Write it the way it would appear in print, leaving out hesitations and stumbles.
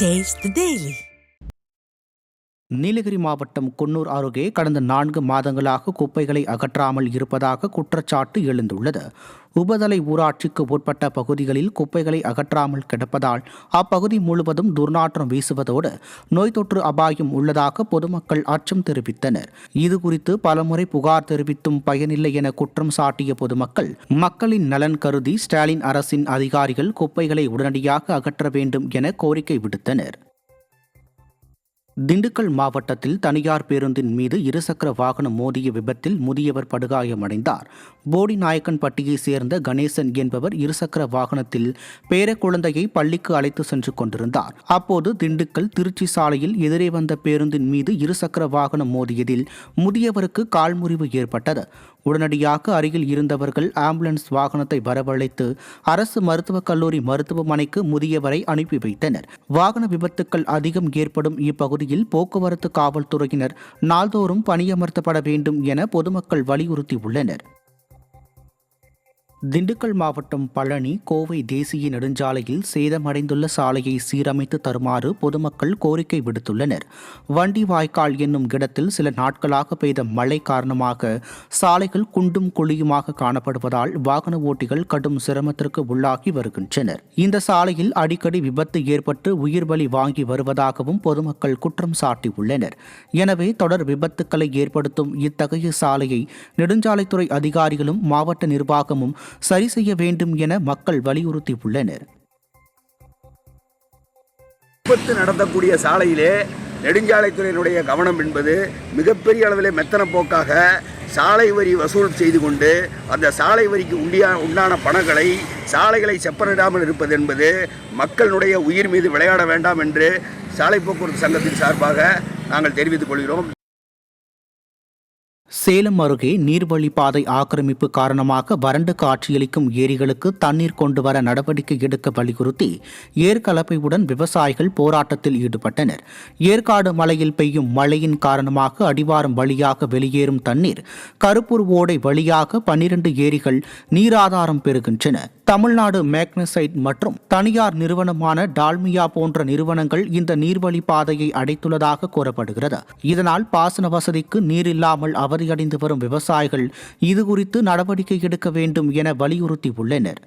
Taste the Daily. Nilgiri மாவட்டம் குன்னூர் அருகே கடந்த 4 மாதங்களாக குப்பைகளை அகற்றாமல் இருப்பதாக குற்றச்சாட்டு எழுந்துள்ளது. உபதலை ஊராட்சிக்கு உட்பட்ட பகுதிகளில் குப்பைகளை அகற்றாமல் கிடப்பதால் அப்பகுதி முழுவதும் துர்நாற்றம் வீசுவதோடு நோய் தொற்று அபாயம் உள்ளதாக பொதுமக்கள் அச்சம் தெரிவித்தனர். இதுகுறித்து பலமுறை புகார் தெரிவித்தும் பயனில்லை என குற்றம் சாட்டிய பொதுமக்கள் மக்களின் நலன் கருதி ஸ்டாலின் அரசின் அதிகாரிகள் குப்பைகளை உடனடியாக அகற்ற வேண்டும் என கோரிக்கை விடுத்தனர். திண்டுக்கல் மாவட்டத்தில் தனியார் பேருந்தின் மீது இருசக்கர வாகனம் மோதிய விபத்தில் முதியவர் படுகாயமடைந்தார். போடிநாயக்கன்பட்டியைச் சேர்ந்த கணேசன் என்பவர் இருசக்கர வாகனத்தில் பேரக்குழந்தையை பள்ளிக்கு அழைத்து சென்று கொண்டிருந்தார். அப்போது திண்டுக்கல் திருச்சி சாலையில் எதிரே வந்த பேருந்தின் மீது இருசக்கர வாகனம் மோதியதில் முதியவருக்கு கால்முறிவு ஏற்பட்டது. உடனடியாக அருகில் இருந்தவர்கள் ஆம்புலன்ஸ் வாகனத்தை வரவழைத்து அரசு மருத்துவக் கல்லூரி மருத்துவமனைக்கு முதியவரை அனுப்பி வைத்தனர். வாகன விபத்துக்கள் அதிகம் ஏற்படும் இப்பகுதியில் போக்குவரத்து காவல்துறையினர் நாள்தோறும் பணியமர்த்தப்பட வேண்டும் என பொதுமக்கள் வலியுறுத்தியுள்ளனர். திண்டுக்கல் மாவட்டம் பழனி கோவை தேசிய நெடுஞ்சாலையில் சேதமடைந்துள்ள சாலையை சீரமைத்து தருமாறு பொதுமக்கள் கோரிக்கை விடுத்துள்ளனர். வண்டி வாய்க்கால் என்னும் இடத்தில் சில நாட்களாக பெய்த மழை காரணமாக சாலைகள் குண்டும் குழியுமாக காணப்படுவதால் வாகன ஓட்டிகள் கடும் சிரமத்திற்கு உள்ளாகி வருகின்றனர். இந்த சாலையில் அடிக்கடி விபத்து ஏற்பட்டு உயிர் பலி வாங்கி வருவதாகவும் பொதுமக்கள் குற்றம் சாட்டியுள்ளனர். எனவே தொடர் விபத்துக்களை ஏற்படுத்தும் இத்தகைய சாலையை நெடுஞ்சாலைத்துறை அதிகாரிகளும் மாவட்ட நிர்வாகமும் சரி செய்ய வேண்டும் என மக்கள் வலியுறுத்தியுள்ளனர். விபத்து நடத்தக்கூடிய சாலையிலே நெடுஞ்சாலைத்துறையினுடைய கவனம் என்பது மிகப்பெரிய அளவில் மெத்தன போக்காக சாலை வரி வசூல் செய்து கொண்டு அந்த சாலை வரிக்கு உண்டான பணங்களை சாலைகளை செப்பனிடாமல் இருப்பது என்பது மக்களுடைய உயிர் மீது விளையாட வேண்டாம் என்று சாலை போக்குவரத்து சங்கத்தின் சார்பாக நாங்கள் தெரிவித்துக் கொள்கிறோம். சேலம் அருகே நீர்வழிப்பாதை ஆக்கிரமிப்பு காரணமாக வறண்டு காட்சியளிக்கும் ஏரிகளுக்கு தண்ணீர் கொண்டு வர நடவடிக்கை எடுக்க வலியுறுத்தி ஏர்கலப்பையுடன் விவசாயிகள் போராட்டத்தில் ஈடுபட்டனர். ஏற்காடு மலையில் பெய்யும் மழையின் காரணமாக அடிவாரம் வழியாக வெளியேறும் தண்ணீர் கருப்பூர் ஓடை வழியாக 12 ஏரிகள் நீராதாரம் பெறுகின்றன. தமிழ்நாடு மேக்னசைட் மற்றும் தனியார் நிறுவனமான டால்மியா போன்ற நிறுவனங்கள் இந்த நீர்வழி பாதையை அடைத்துள்ளதாக கூறப்படுகிறது. இதனால் பாசன வசதிக்கு நீர் இல்லாமல் அவதியடைந்து வரும் விவசாயிகள் இதுகுறித்து நடவடிக்கை எடுக்க வேண்டும் என வலியுறுத்தியுள்ளனர்.